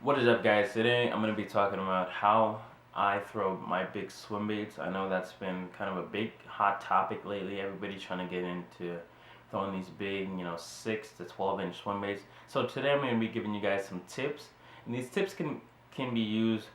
What is up, guys? Today I'm going to be talking about how I throw my big swim baits. I know that's been kind of a big hot topic lately. Everybody's trying to get into throwing these big, 6 to 12 inch swim baits. So today I'm going to be giving you guys some tips, and these tips can be used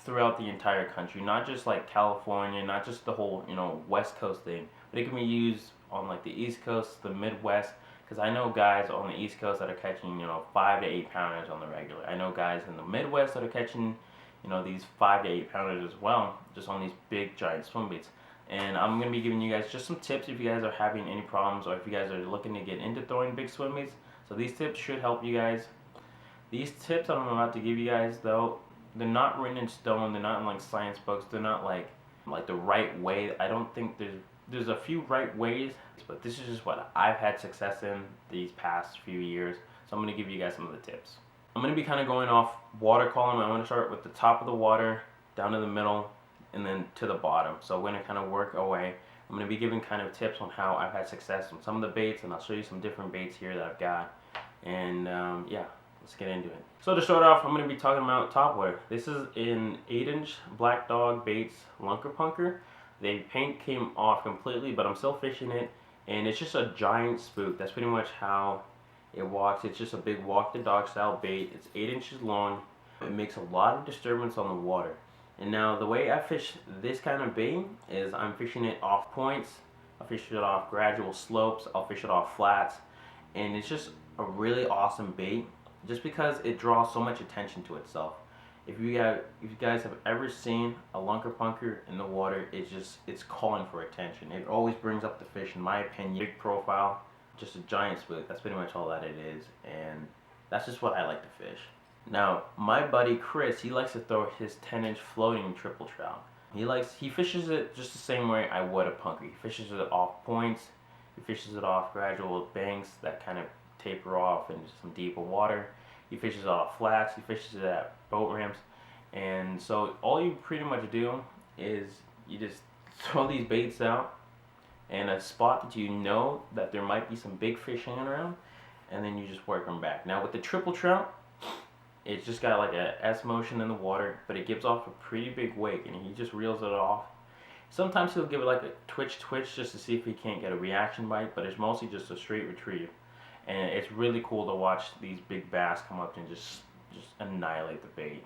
throughout the entire country, not just like California, not just the whole, West Coast thing, but it can be used on like the East Coast, the Midwest, because I know guys on the East Coast that are catching, 5 to 8 pounders on the regular. I know guys in the Midwest that are catching, these 5 to 8 pounders as well, just on these big giant swim baits. And I'm going to be giving you guys just some tips if you guys are having any problems or if you guys are looking to get into throwing big swim baits. So these tips should help you guys. These tips I'm about to give you guys, though, they're not written in stone. They're not in like science books. They're not like the right way. I don't think there's a few right ways, but this is just what I've had success in these past few years. So I'm going to give you guys some of the tips. I'm going to be kind of going off water column. I'm going to start with the top of the water, down to the middle, and then to the bottom. So we're going to kind of work our way. I'm going to be giving kind of tips on how I've had success on some of the baits, and I'll show you some different baits here that I've got. And yeah, let's get into it. So to start off, I'm going to be talking about topwater. This is an 8-inch Black Dog Baits Lunker Punker. The paint came off completely, but I'm still fishing it, and it's just a giant spook. That's pretty much how it walks. It's just a big walk the dog style bait. It's 8 inches long. It makes a lot of disturbance on the water. And now the way I fish this kind of bait is I'm fishing it off points. I'll fish it off gradual slopes. I'll fish it off flats, and it's just a really awesome bait just because it draws so much attention to itself. If you guys have ever seen a lunker punker in the water, it's calling for attention. It always brings up the fish, in my opinion. Big profile, just a giant spook. That's pretty much all that it is, and that's just what I like to fish. Now, my buddy Chris, he likes to throw his 10-inch floating triple trout. He fishes it just the same way I would a punker. He fishes it off points. He fishes it off gradual banks that kind of taper off into some deeper water. He fishes it off flats. He fishes it at boat ramps. And so all you pretty much do is you just throw these baits out in a spot that you know that there might be some big fish hanging around, and then you just work them back. Now with the triple trout, it's just got like a S motion in the water, but it gives off a pretty big wake, and he just reels it off. Sometimes he'll give it like a twitch just to see if he can't get a reaction bite, but it's mostly just a straight retrieve. And it's really cool to watch these big bass come up and just annihilate the bait.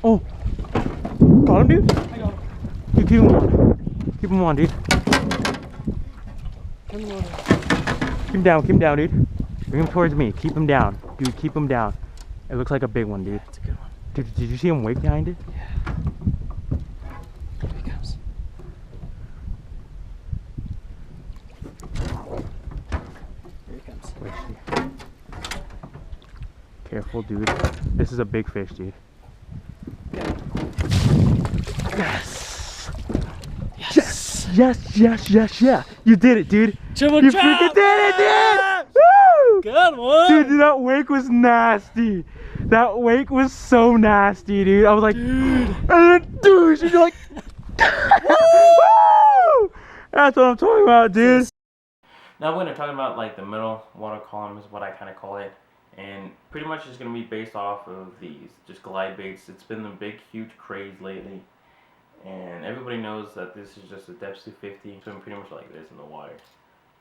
Oh, got him, dude? I got him. You keep him on. Keep him on, dude. Keep him down, dude. Bring him towards me. Keep him down. Dude, keep him down. It looks like a big one, dude. That's a good one. Dude, did you see him wake behind it? Yeah. Here he comes. Here he comes. Where's she? Careful, dude. This is a big fish, dude. Yes! Yes! You did it, dude. Triple You trap! freaking did it, dude! Woo! Good one! Dude, that wake was nasty. That wake was so nasty, dude. I was like, Dude. and then, dude, you're like, woo! That's what I'm talking about, dude. Now we're going to talk about like the middle water column is what I kind of call it. And pretty much it's going to be based off of these just glide baits. It's been the big, huge craze lately. And everybody knows that this is just a depth 250. So pretty much like this in the water.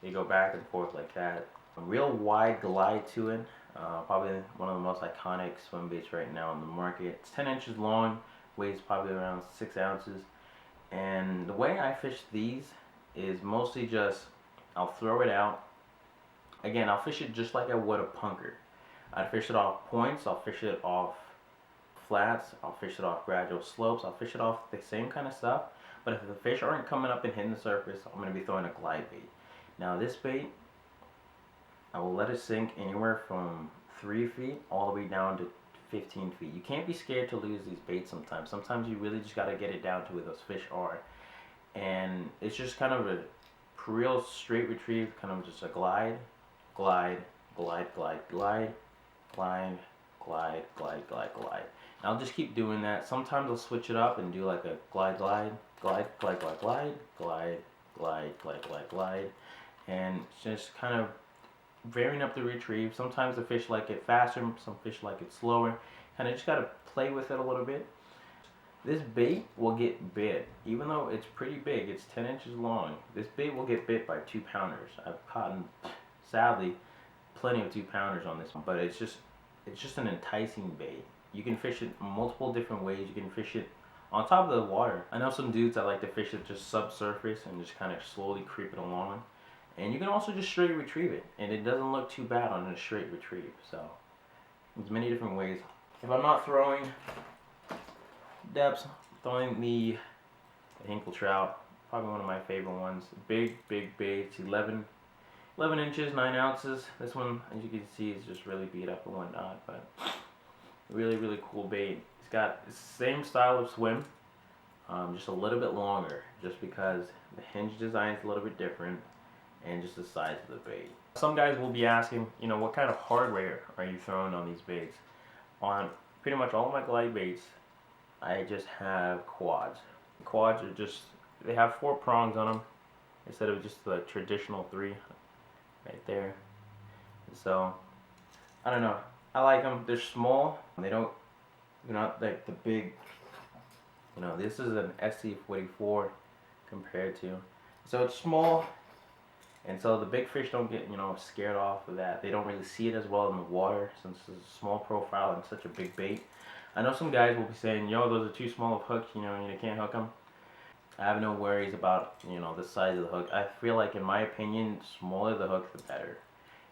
They go back and forth like that. A real wide glide to it. Probably one of the most iconic swim baits right now on the market. It's 10 inches long, weighs probably around 6 ounces. And the way I fish these is mostly just, I'll throw it out. Again, I'll fish it just like I would a punker. I'd fish it off points, I'll fish it off flats, I'll fish it off gradual slopes, I'll fish it off the same kind of stuff. But if the fish aren't coming up and hitting the surface, I'm going to be throwing a glide bait. Now this bait, I will let it sink anywhere from 3 feet all the way down to 15 feet. You can't be scared to lose these baits sometimes. Sometimes you really just got to get it down to where those fish are. And it's just kind of a real straight retrieve, kind of just a glide, glide, glide, glide, glide, glide, glide, glide, glide, glide. And I'll just keep doing that. Sometimes I'll switch it up and do like a glide, glide, glide, glide, glide, glide, glide, glide, glide, glide, glide, and just kind of varying up the retrieve. Sometimes the fish like it faster, some fish like it slower. Kind of just gotta play with it a little bit. This bait will get bit, even though it's pretty big. It's 10 inches long. This bait will get bit by 2-pounders. I've caught, sadly, plenty of 2-pounders on this one, but it's just an enticing bait. You can fish it multiple different ways. You can fish it on top of the water. I know some dudes that like to fish it just subsurface and just kind of slowly creep it along. And you can also just straight retrieve it, and it doesn't look too bad on a straight retrieve. So there's many different ways. If I'm not throwing depths, throwing the Hinkle trout, probably one of my favorite ones. Big baits, 11 inches, 9 ounces. This one, as you can see, is just really beat up and whatnot, but really cool bait. It's got the same style of swim, just a little bit longer, just because the hinge design is a little bit different, and just the size of the bait. Some guys will be asking, what kind of hardware are you throwing on these baits? On pretty much all of my glide baits, I just have quads. Quads are just, they have 4 prongs on them instead of just the traditional 3 right there. So, I don't know. I like them. They're small. They're not like the big, this is an SC44 compared to. So it's small. And so the big fish don't get, scared off of that. They don't really see it as well in the water since it's a small profile and such a big bait. I know some guys will be saying, yo, those are too small of hooks, you can't hook them. I have no worries about, the size of the hook. I feel like, in my opinion, the smaller the hook, the better.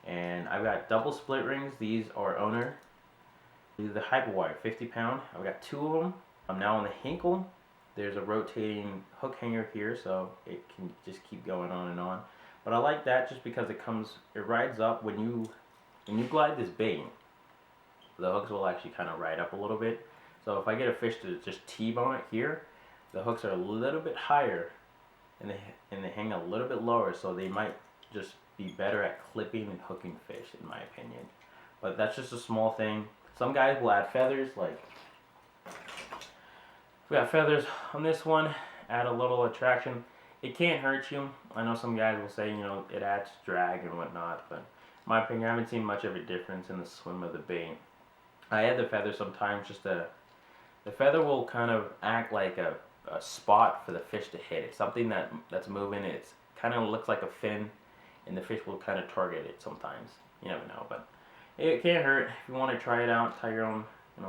And I've got double split rings. These are Owner. These are the Hyperwire, 50 pound. I've got 2 of them. I'm now on the Hinkle. There's a rotating hook hanger here, so it can just keep going on and on. But I like that just because it rides up when you glide this bait. The hooks will actually kind of ride up a little bit. So if I get a fish to just T-bone it here, the hooks are a little bit higher and they hang a little bit lower, so they might just be better at clipping and hooking fish, in my opinion. But that's just a small thing. Some guys will add feathers, like we got feathers on this one, add a little attraction. It can't hurt you. I know some guys will say, it adds drag and whatnot, but in my opinion, I haven't seen much of a difference in the swim of the bait. I add the feather sometimes the feather will kind of act like a spot for the fish to hit. It's something that's moving. It's kind of looks like a fin, and the fish will kind of target it sometimes. You never know, but it can't hurt. If you want to try it out, tie your own,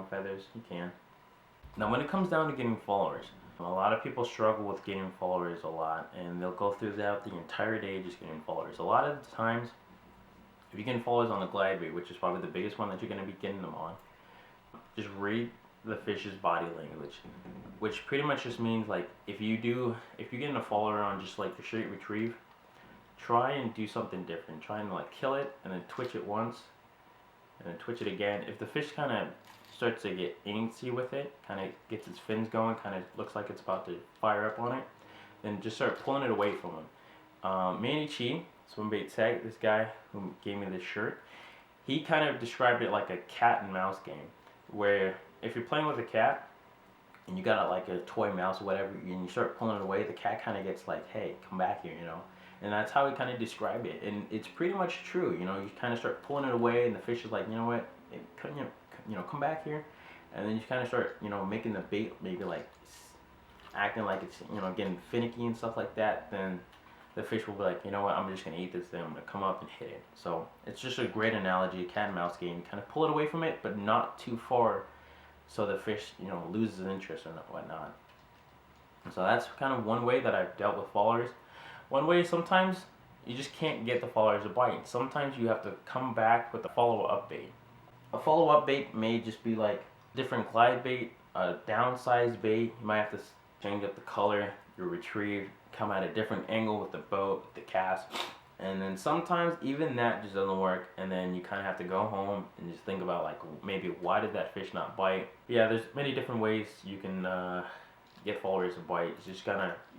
feathers, you can. Now, when it comes down to getting followers, a lot of people struggle with getting followers a lot, and they'll go through that the entire day just getting followers. A lot of the times, if you get followers on the glide bait, which is probably the biggest one that you're going to be getting them on, just read the fish's body language, which pretty much just means, like, if you're getting a follower on just like the straight retrieve, try and do something different. Try and like kill it and then twitch it once and then twitch it again. If the fish kind of starts to get antsy with it, kind of gets its fins going, kind of looks like it's about to fire up on it, then just start pulling it away from him. Manny Chi, Swimbaits Tech, this guy who gave me this shirt, he kind of described it like a cat and mouse game, where if you're playing with a cat and you got like a toy mouse or whatever, and you start pulling it away, the cat kind of gets like, hey, come back here, And that's how he kind of described it, and it's pretty much true. You kind of start pulling it away, and the fish is like, you know what, come back here, and then you kind of start, making the bait maybe like acting like it's, getting finicky and stuff like that. Then the fish will be like, you know what, I'm just gonna eat this thing. I'm gonna come up and hit it. So it's just a great analogy, a cat and mouse game. You kind of pull it away from it, but not too far, so the fish, loses interest and whatnot. So that's kind of one way that I've dealt with followers. One way, sometimes you just can't get the followers to bite. Sometimes you have to come back with a follow-up bait. A follow-up bait may just be like different glide bait, a downsized bait. You might have to change up the color, your retrieve, come at a different angle with the boat, the cast. And then sometimes even that just doesn't work, and then you kind of have to go home and just think about, like, maybe why did that fish not bite? Yeah, there's many different ways you can get followers to bite. It's just you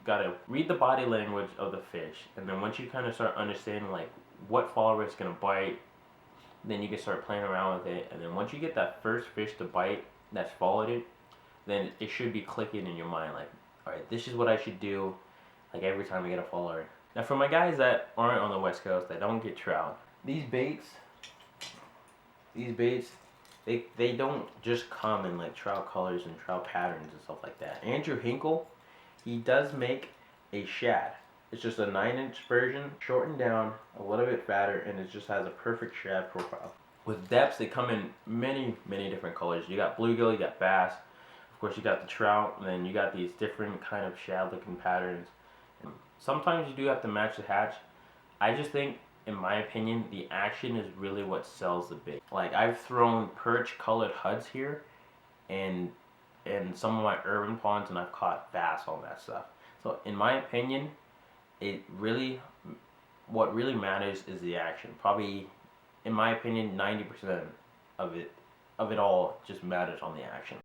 gotta read the body language of the fish, and then once you kind of start understanding like what follower is gonna bite, then you can start playing around with it. And then once you get that first fish to bite that's followed it, then it should be clicking in your mind like, all right, this is what I should do like every time I get a follower. Now for my guys that aren't on the West Coast, that don't get trout, these baits, they don't just come in like trout colors and trout patterns and stuff like that. Andrew Hinkle, he does make a shad. It's just a 9-inch version, shortened down, a little bit fatter, and it just has a perfect shad profile. With depths, they come in many, many different colors. You got bluegill, you got bass, of course you got the trout, and then you got these different kind of shad looking patterns. And sometimes you do have to match the hatch. I just think, in my opinion, the action is really what sells the bait. Like I've thrown perch colored HUDs here and some of my urban ponds, and I've caught bass on that stuff. So in my opinion, what really matters is the action. Probably, in my opinion, 90% of it all just matters on the action.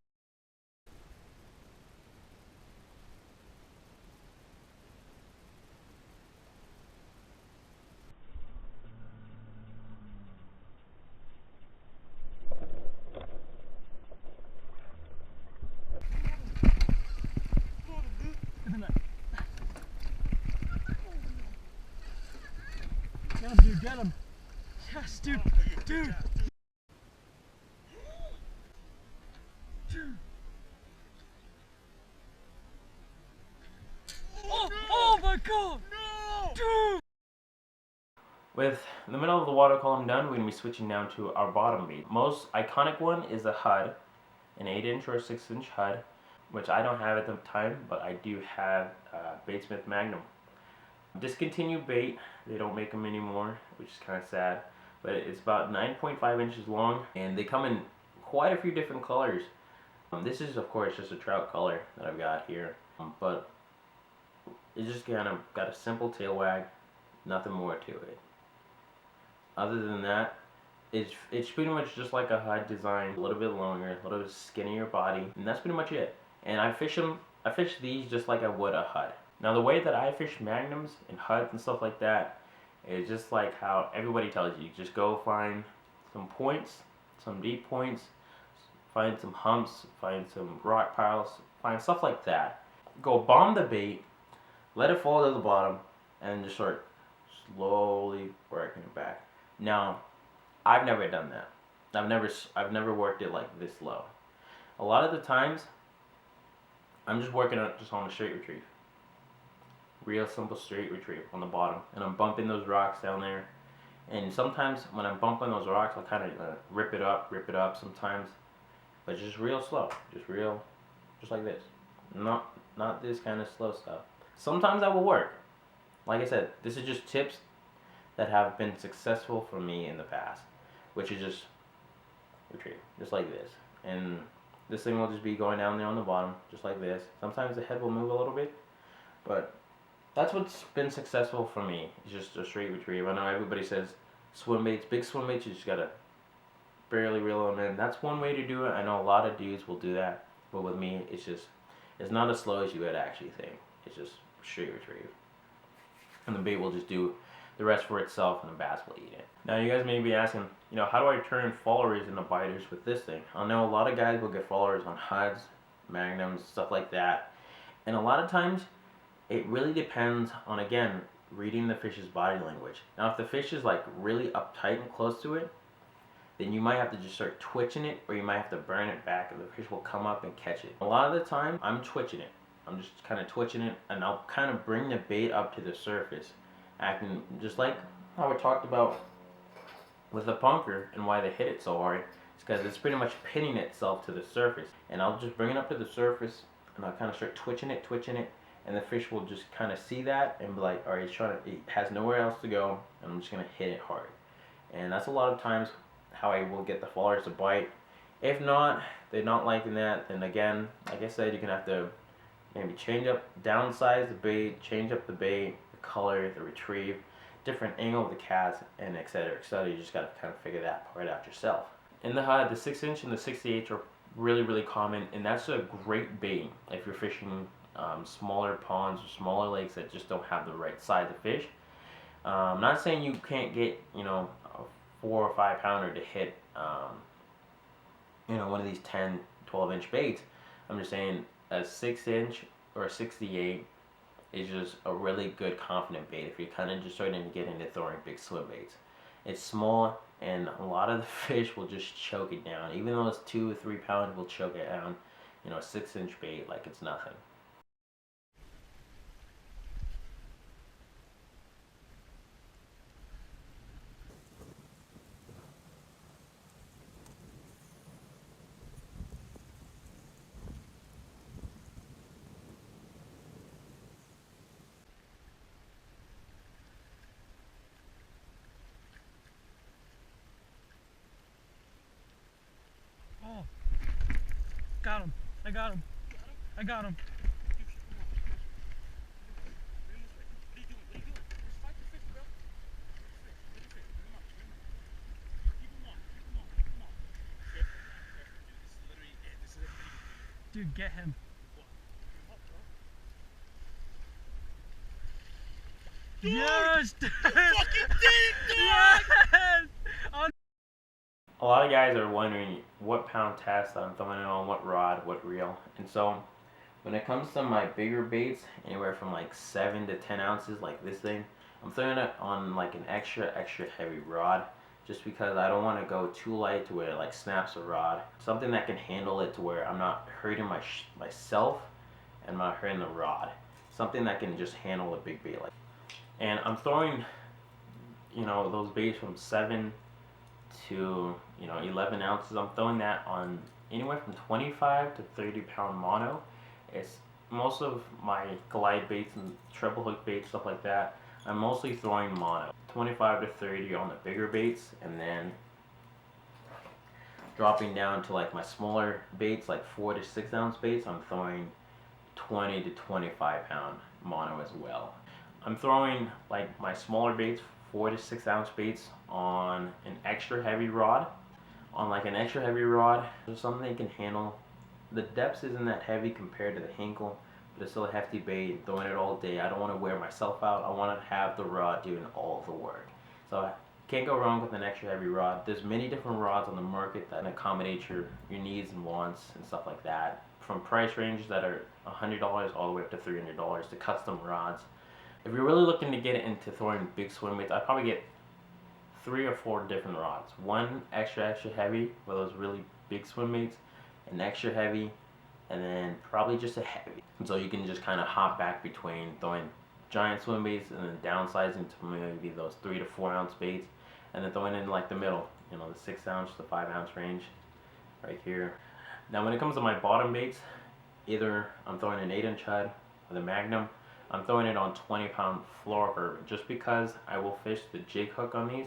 Yeah, dude, get him. Yes, dude. Dude. Oh my god! No! Dude! With the middle of the water column done, we're going to be switching down to our bottom bait. Most iconic one is a HUD, an 8-inch or 6-inch HUD, which I don't have at the time, but I do have Batesmith Magnum. Discontinued bait, they don't make them anymore, which is kind of sad, but it's about 9.5 inches long, and they come in quite a few different colors. This is, of course, just a trout color that I've got here, but it just kind of got a simple tail wag, nothing more to it. Other than that, it's pretty much just like a HUD design, a little bit longer, a little bit skinnier body, and that's pretty much it. And I fish these just like I would a HUD. Now the way that I fish magnums and HUDs and stuff like that is just like how everybody tells you. You just go find some points, some deep points, find some humps, find some rock piles, find stuff like that. Go bomb the bait, let it fall to the bottom, and just start slowly working it back. Now, I've never done that. I've never worked it like this low. A lot of the times, I'm just working it just on a straight retrieve. Real simple straight retrieve on the bottom, and I'm bumping those rocks down there. And sometimes when I'm bumping those rocks, I'll kind of rip it up sometimes, but just real slow, just like this. Not this kind of slow stuff. Sometimes that will work. Like I said, this is just tips that have been successful for me in the past, which is just retrieve, just like this. And this thing will just be going down there on the bottom, just like this. Sometimes the head will move a little bit, but that's what's been successful for me. It's just a straight retrieve. I know everybody says swim baits, big swim baits, you just gotta barely reel them in. That's one way to do it. I know a lot of dudes will do that, but with me, it's not as slow as you would actually think. It's just straight retrieve, and the bait will just do the rest for itself, and the bass will eat it. Now you guys may be asking, how do I turn followers into biters with this thing? I know a lot of guys will get followers on HUDs, magnums, stuff like that, and a lot of times it really depends on, again, reading the fish's body language. Now if the fish is like really uptight and close to it, then you might have to just start twitching it, or you might have to burn it back, and the fish will come up and catch it. A lot of the time, I'm twitching it. I'm just kind of twitching it, and I'll kind of bring the bait up to the surface, acting just like how we talked about with the punker and why they hit it so hard. It's because it's pretty much pinning itself to the surface, and I'll just bring it up to the surface, and I'll kind of start twitching it, and the fish will just kind of see that and be like, all right, it has nowhere else to go, and I'm just gonna hit it hard. And that's a lot of times how I will get the followers to bite. If not, they're not liking that, then again, like I said, you're gonna have to maybe downsize the bait, change up the bait, the color, the retrieve, different angle of the cast, and etc. You just gotta kind of figure that part out yourself. In the HUD, the 6-inch and the 68 are really, really common, and that's a great bait if you're fishing smaller ponds or smaller lakes that just don't have the right size of fish. I'm not saying you can't get, a 4 or 5 pounder to hit, one of these 10, 12-inch baits. I'm just saying a 6-inch or a 68 is just a really good confident bait if you're kind of just starting to get into throwing big swim baits. It's small and a lot of the fish will just choke it down. Even though it's 2 or 3 pounds, will choke it down. A 6-inch bait like it's nothing. Oh, got him. I got him. I got him. Dude, get him. Yes! Dude! You fucking did it, dog! Yes! A lot of guys are wondering what pound test I'm throwing it on, what rod, what reel. And so when it comes to my bigger baits, anywhere from like 7 to 10 ounces like this thing, I'm throwing it on like an extra heavy rod, just because I don't want to go too light to where it like snaps the rod. Something that can handle it to where I'm not hurting myself and I'm not hurting the rod. Something that can just handle a big bait like. And I'm throwing, those baits from 7 to 11 ounces. I'm throwing that on anywhere from 25 to 30 pound mono. It's most of my glide baits and treble hook baits, stuff like that, I'm mostly throwing mono. 25 to 30 on the bigger baits, and then dropping down to like my smaller baits, like 4 to 6 ounce baits, I'm throwing 20 to 25 pound mono as well. I'm throwing like my smaller baits, 4 to 6 ounce baits, on an extra heavy rod. On like an extra heavy rod, there's something they can handle. The depth isn't that heavy compared to the Hinkle, but it's still a hefty bait. Throwing it all day, I don't want to wear myself out. I want to have the rod doing all the work. So can't go wrong with an extra heavy rod. There's many different rods on the market that accommodate your needs and wants and stuff like that. From price ranges that are $100 all the way up to $300 to custom rods. If you're really looking to get into throwing big swim baits, I'd probably get 3 or 4 different rods. One extra heavy for those really big swim baits, an extra heavy, and then probably just a heavy. And so you can just kind of hop back between throwing giant swim baits and then downsizing to maybe those 3 to 4 ounce baits, and then throwing in like the middle, the 6 ounce to 5 ounce range right here. Now when it comes to my bottom baits, either I'm throwing an 8-inch head or the Magnum. I'm throwing it on 20 pound fluorocarbon just because I will fish the jig hook on these,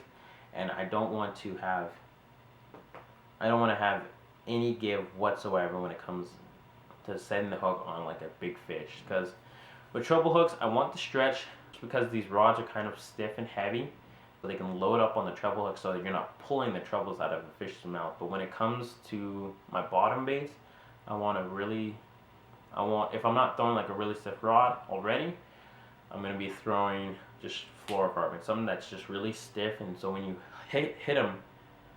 and I don't want to have any give whatsoever when it comes to setting the hook on like a big fish. Because with treble hooks, I want the stretch because these rods are kind of stiff and heavy, so they can load up on the treble hook so that you're not pulling the trebles out of the fish's mouth. But when it comes to my bottom baits, if I'm not throwing like a really stiff rod already, I'm going to be throwing just fluorocarbon, something that's just really stiff, and so when you hit them,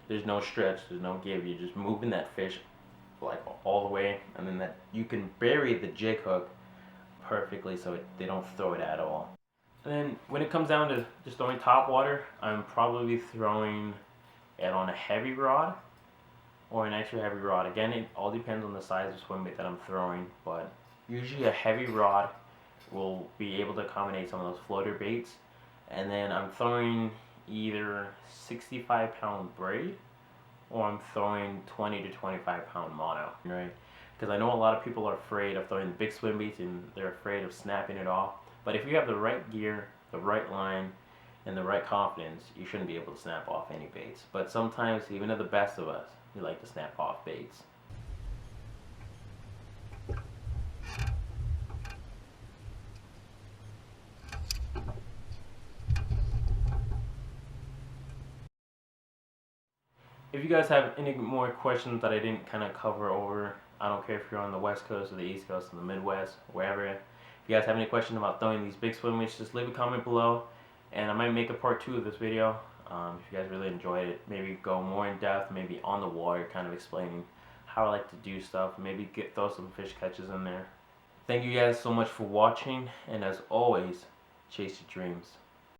there's no stretch, there's no give. You're just moving that fish like all the way, and then that you can bury the jig hook perfectly so they don't throw it at all. And then when it comes down to just throwing top water, I'm probably throwing it on a heavy rod or an extra heavy rod. Again, it all depends on the size of swim bait that I'm throwing, but usually a heavy rod will be able to accommodate some of those floater baits. And then I'm throwing either 65 pound braid or I'm throwing 20 to 25 pound mono, right? Because I know a lot of people are afraid of throwing the big swim baits and they're afraid of snapping it off. But if you have the right gear, the right line, and the right confidence, you shouldn't be able to snap off any baits. But sometimes, even to the best of us, we like to snap off baits. If you guys have any more questions that I didn't kind of cover over, I don't care if you're on the West Coast or the East Coast or the Midwest, wherever. If you guys have any questions about throwing these big swim baits, just leave a comment below, and I might make a part 2 of this video. If you guys really enjoyed it, maybe go more in depth, maybe on the water, kind of explaining how I like to do stuff. Maybe throw some fish catches in there. Thank you guys so much for watching, and as always, chase your dreams.